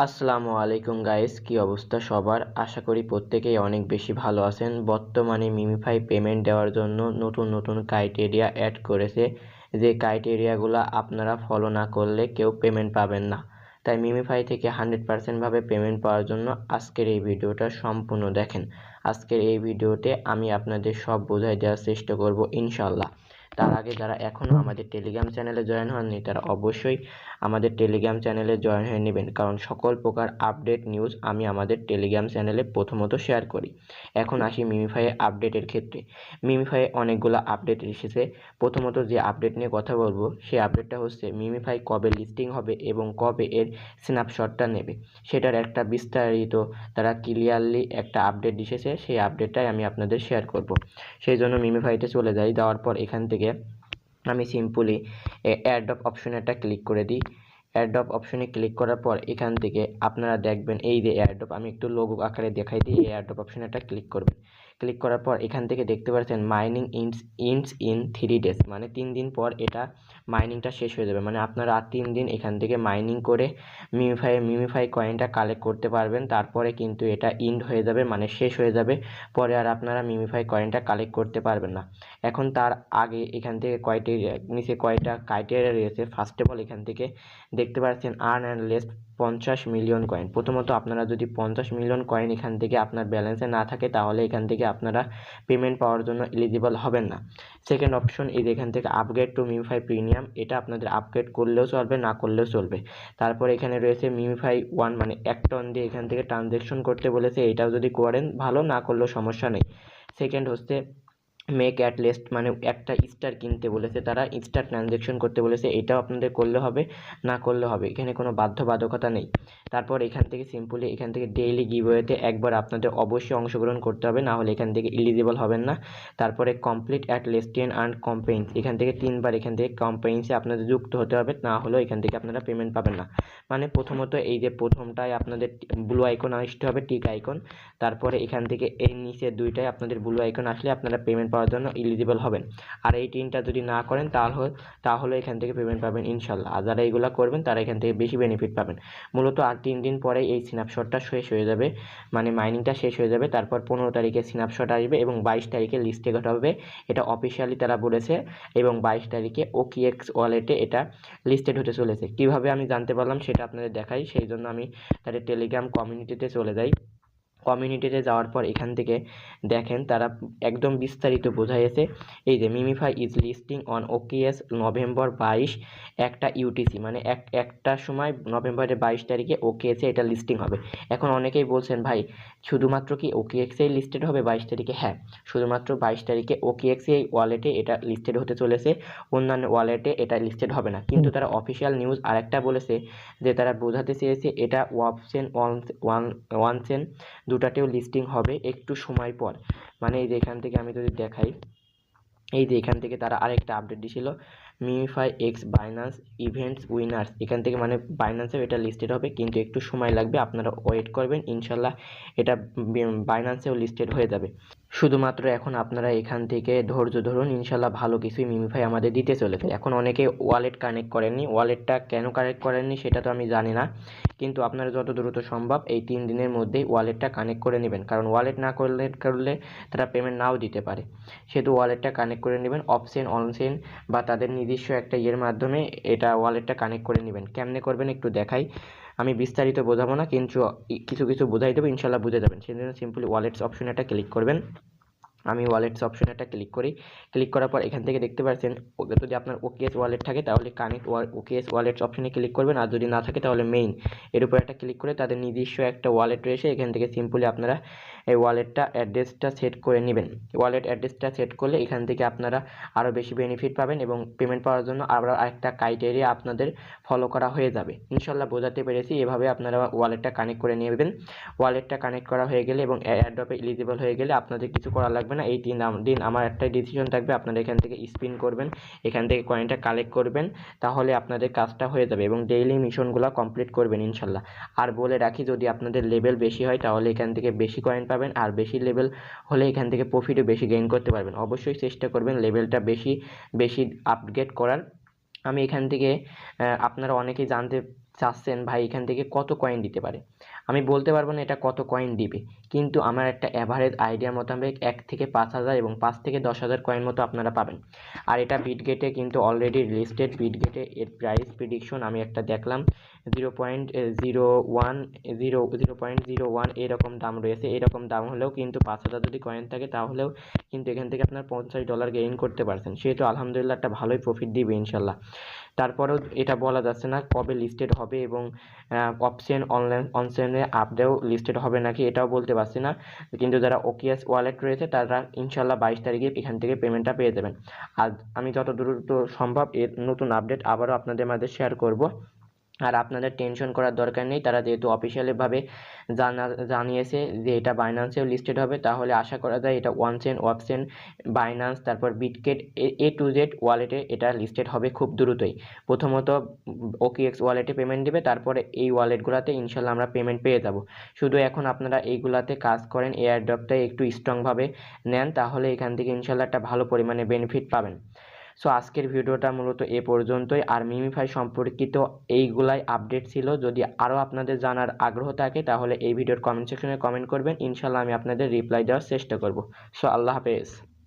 আসসালামু আলাইকুম গাইস, কি অবস্থা সবার? আশা করি প্রত্যেকেই অনেক বেশি ভালো আছেন। বর্তমানে মিমিফাই পেমেন্ট দেওয়ার জন্য নতুন নতুন ক্রাইটেরিয়া অ্যাড করেছে, যে ক্রাইটেরিয়াগুলো আপনারা ফলো না করলে কেউ পেমেন্ট পাবেন না। তাই মিমিফাই থেকে 100% ভাবে পেমেন্ট পাওয়ার জন্য আজকের এই ভিডিওটা সম্পূর্ণ দেখেন। আজকের এই ভিডিওতে আমি আপনাদের সব বোঝাই দেওয়ার চেষ্টা করব ইনশাল্লাহ। তার আগে যারা এখনও আমাদের টেলিগ্রাম চ্যানেলে জয়েন হননি তারা অবশ্যই আমাদের টেলিগ্রাম চ্যানেলে জয়েন হয়ে নেবেন, কারণ সকল প্রকার আপডেট নিউজ আমি আমাদের টেলিগ্রাম চ্যানেলে প্রথমত শেয়ার করি। এখন আসি মিমিফাইয়ের আপডেটের ক্ষেত্রে। মিমিফাইয়ে অনেকগুলো আপডেট এসেছে। প্রথমত যে আপডেট নিয়ে কথা বলবো সেই আপডেটটা হচ্ছে মিমিফাই কবে লিস্টিং হবে এবং কবে এর স্ন্যাপশটটা নেবে, সেটার একটা বিস্তারিত তারা ক্লিয়ারলি একটা আপডেট এসেছে। সেই আপডেটটাই আমি আপনাদের শেয়ার করব। সেই জন্য মিমিফাইতে চলে যাই। যাওয়ার পর এখান থেকে আমি সিম্পলি অ্যাডপ অপশনে একটা ক্লিক করে দিই। অ্যাডপ অপশনে ক্লিক করার পর এখান থেকে আপনারা দেখবেন এই যে অ্যাডপ, আমি একটু লোগো আকারে দেখাই দিই। এই অ্যাডপ অপশনে একটা ক্লিক করবেন। ক্লিক করার পর এখান থেকে দেখতে পাচ্ছেন মাইনিং ইন্ডস ইন 3 ডেজ, মানে 3 দিন পর এটা মাইনিংটা শেষ হয়ে যাবে। মানে আপনারা আর 3 দিন এখান থেকে মাইনিং করে মিমিফাই কয়েনটা কালেক্ট করতে পারবেন। তারপরে কিন্তু এটা ইন্ড হয়ে যাবে, মানে শেষ হয়ে যাবে। পরে আর আপনারা মিমিফাই কয়েনটা কালেক্ট করতে পারবেন না। এখন তার আগে এখান থেকে নিচে কয়টা ক্রাইটেরিয়া রয়েছে। ফার্স্ট অফ অল এখান থেকে দেখতে পাচ্ছেন earn and least 50 million coin. প্রথমত আপনারা যদি 50 মিলিয়ন কয়েন এখান থেকে আপনার ব্যালেন্সে না থাকে তাহলে এখান থেকে আপনারা পেমেন্ট পাওয়ার জন্য এলিজিবল হবেন না। সেকেন্ড অপশন এই যে এখান থেকে আপগ্রেড টু মিমিফাই প্রিমিয়াম, এটা আপনাদের আপগ্রেড করলেও চলবে, না করলেও চলবে। তারপর এখানে রয়েছে মিমিফাই 1, মানে 1 টন দিয়ে এখান থেকে ট্রানজ্যাকশন করতে বলেছে, এটাও যদি করেন ভালো, না করলেও সমস্যা নেই। সেকেন্ড হচ্ছে মেক অ্যাট লিস্ট, মানে একটা স্টার কিনতে বলেছে তারা, স্টার ট্রানজ্যাকশন করতে বলেছে, এটাও আপনাদের করলে হবে, না করলে হবে, এখানে কোনো বাধ্যবাধকতা নেই। তারপর এখান থেকে সিম্পলি এখান থেকে ডেইলি গিভওয়েতে একবার আপনাদের অবশ্যই অংশগ্রহণ করতে হবে, না হলে এখান থেকে এলিজিবল হবেন না। তারপরে কমপ্লিট অ্যাট লিস্ট 10 আর্ন কম্পেইন্স, এখান থেকে 3বার এখান থেকে কম্পেইন্সে আপনাদের যুক্ত হতে হবে, না হলেও এখান থেকে আপনারা পেমেন্ট পাবেন না। মানে প্রথমত এই যে প্রথমটায় আপনাদের ব্লু আইকন আসতে হবে, টিক আইকন। তারপরে এখান থেকে এই নিচের দুইটাই আপনাদের ব্লু আইকন আসলে আপনারা পেমেন্ট পাওয়ার জন্য এলিজিবল হবেন। আর এই 3টা যদি না করেন তাহলে এখান থেকে পেমেন্ট পাবেন ইনশাল্লাহ। আর যারা এইগুলো করবেন তারা এখান থেকে বেশি বেনিফিট পাবেন। মূলত আর 3 দিন পরে এই স্ন্যাপশটটা শেষ হয়ে যাবে, মানে মাইনিংটা শেষ হয়ে যাবে। তারপর 15 তারিখে স্ন্যাপশট আসবে এবং 22 তারিখে লিস্টে করা হবে, এটা অফিসিয়ালি তারা বলেছে। এবং 22 তারিখে ওকিএক্স ওয়ালেটে এটা লিস্টেড হতে চলেছে। কিভাবে আমি জানতে পারলাম সেটা আপনাদের দেখাই। সেই জন্য আমি তাদের টেলিগ্রাম কমিউনিটিতে চলে যাই। কমিউনিটিতে যাওয়ার পর এখান থেকে দেখেন তারা একদম বিস্তারিত বোঝাইছে। এই যে Memefi is listing on OKX November 22 একটা ইউটিসি, মানে একটা সময় নভেম্বরের 22 তারিখে ওকেএসে এটা লিস্টিং হবে। এখন অনেকেই বলছেন ভাই শুধুমাত্র কি ওকেএক্সেই লিস্টেড হবে 22 তারিখে? হ্যাঁ, শুধুমাত্র 22 তারিখে ওকেএক্সে ওয়ালেটে এটা লিস্টেড হতে চলেছে, অন্যান্য ওয়ালেটে এটা লিস্টেড হবে না। কিন্তু তারা অফিসিয়াল নিউজ আরেকটা বলেছে, যে তারা বোঝাতে চেয়েছে এটা ওয়াপসেন ওয়ানসেন দুটাতেও লিস্টিং হবে একটু সময় পর। মানে এই যে এখান থেকে আমি যদি দেখাই, এই যে এখান থেকে তারা আরেকটা আপডেট দিয়েছিল, MemeFi x Binance events winners, এখান থেকে মানে বাইন্যান্সেও এটা লিস্টেড হবে, কিন্তু একটু সময় লাগবে, আপনারা ওয়েট করবেন, ইনশাল্লাহ এটা বাইন্যান্সেও লিস্টেড হয়ে যাবে। শুধুমাত্র এখন আপনারা এখান থেকে ধৈর্য ধরুন, ইনশাল্লাহ ভালো কিছুই মিমিফাই আমাদের দিতে চলেছে। এখন অনেকে ওয়ালেট কানেক্ট করেননি, ওয়ালেটটা কেন কানেক্ট করেননি সেটা তো আমি জানি না, কিন্তু আপনারা যত দ্রুত সম্ভব এই 3 দিনের মধ্যেই ওয়ালেটটা কানেক্ট করে নেবেন, কারণ ওয়ালেট না করলে তারা পেমেন্ট নাও দিতে পারে। সেহেতু ওয়ালেটটা কানেক্ট করে নেবেন অফসেন অনসেন বা তাদের নিজস্ব একটা ইয়ের মাধ্যমে এটা ওয়ালেটটা কানেক্ট করে নেবেন। কেমনে করবেন একটু দেখাই, আমি বিস্তারিত বোঝাবো না, কিন্তু কিছু কিছু বোঝাই দেবো, ইনশাল্লাহ বুঝে যাবেন। সেই জন্য সিম্পলি ওয়ালেটস অপশনে একটা ক্লিক করবেন। আমি ওয়ালেটস অপশনে একটা ক্লিক করি। ক্লিক করার পর এখান থেকে দেখতে পাচ্ছেন যদি আপনার ওকেএস ওয়ালেট থাকে তাহলে কানেক্ট ওকেএস ওয়ালেটস অপশনে ক্লিক করবেন, আর যদি না থাকে তাহলে মেইন এর উপর একটা ক্লিক করে তাদের নিজস্ব একটা ওয়ালেট রয়েছে, এখান থেকে সিম্পলি আপনারা এই ওয়ালেটটা অ্যাড্রেসটা সেট করে নেবেন। ওয়ালেট অ্যাড্রেসটা সেট করলে এখান থেকে আপনারা আরও বেশি বেনিফিট পাবেন এবং পেমেন্ট পাওয়ার জন্য আরও একটা ক্রাইটেরিয়া আপনাদের ফলো করা হয়ে যাবে। ইনশাল্লাহ বোঝাতে পেরেছি। এভাবে আপনারা ওয়ালেটটা কানেক্ট করে নেবেন। ওয়ালেটটা কানেক্ট করা হয়ে গেলে এবং অ্যাড্রপে এলিজিবল হয়ে গেলে আপনাদের কিছু করা লাগবে না। এই 3 দিন আমার একটাই ডিসিশন থাকবে, আপনারা এখান থেকে স্পিন করবেন, এখান থেকে কয়েনটা কালেক্ট করবেন, তাহলে আপনাদের কাজটা হয়ে যাবে এবং ডেইলি মিশনগুলো কমপ্লিট করবেন ইনশাল্লাহ। আর বলে রাখি, যদি আপনাদের লেভেল বেশি হয় তাহলে এখান থেকে বেশি কয়েন পাবেন, আর বেশি লেভেল হলে এখান থেকে প্রফিটও বেশি গেইন করতে পারবেন। অবশ্যই চেষ্টা করবেন লেভেলটা বেশি বেশি আপগ্রেড করার। আমি এখান থেকে আপনারা অনেকেই জানতে চাচ্ছেন ভাই এখান থেকে কত কয়েন দিতে পারে। আমি বলতে পারবো না এটা কত কয়েন দিবে, কিন্তু আমার একটা অ্যাভারেজ আইডিয়া মোতাবেক 1 থেকে 5,000 এবং 5 থেকে 10,000 কয়েন মতো আপনারা পাবেন। আর এটা বিটগেটে কিন্তু অলরেডি লিস্টেড। বিটগেটে এর প্রাইস প্রিডিকশন আমি একটা দেখলাম 0.01 এরকম দাম রয়েছে। এরকম দাম হলেও কিন্তু 5,000 যদি কয়েন থাকে তাহলেও কিন্তু এখান থেকে আপনার $50 গেইন করতে পারছেন, সেহেতু আলহামদুলিল্লাহ একটা ভালোই প্রফিট দিবে ইনশাল্লাহ। তারপরেও এটা বলা যাচ্ছে না কবে লিস্টেড হবে এবং অপশন অনলাইনে আপডেও লিস্টেড হবে নাকি এটাও বলতে পারছি না, কিন্তু যারা ওকিএস ওয়ালেট রয়েছে তারা ইনশাল্লাহ 22 তারিখে এখান থেকে পেমেন্টটা পেয়ে যাবেন। আর আমি যত দ্রুত সম্ভব এর নতুন আপডেট আবারও আপনাদের মাঝে শেয়ার করব। আর আপনাদের টেনশন করার দরকার নেই, তারা যেহেতু অফিসিয়ালিভাবে জানিয়েছে যে এটা বাইন্যান্সেও লিস্টেড হবে, তাহলে আশা করা যায় এটা ওয়ানচেন, অফচেন, বাইন্যান্স, তারপর বিটগেট এ টু জেড ওয়ালেটে এটা লিস্টেড হবে খুব দ্রুতই। প্রথমত ওকিএক্স ওয়ালেটে পেমেন্ট দেবে, তারপরে এই ওয়ালেটগুলোতে ইনশাল্লাহ আমরা পেমেন্ট পেয়ে যাব। শুধু এখন আপনারা এইগুলাতে কাজ করেন, এয়ারড্রপটা একটু স্ট্রংভাবে নেন, তাহলে এখান থেকে ইনশাল্লাহ একটা ভালো পরিমাণে বেনিফিট পাবেন। সো আজকের ভিডিওটা মূলত এ পর্যন্তই। আর মিমিফাই সম্পর্কিত এইগুলাই আপডেট ছিল। যদি আরও আপনাদের জানার আগ্রহ থাকে তাহলে এই ভিডিওর কমেন্ট সেকশনে কমেন্ট করবেন, ইনশাল্লাহ আমি আপনাদের রিপ্লাই দেওয়ার চেষ্টা করব। সো আল্লাহ হাফেজ।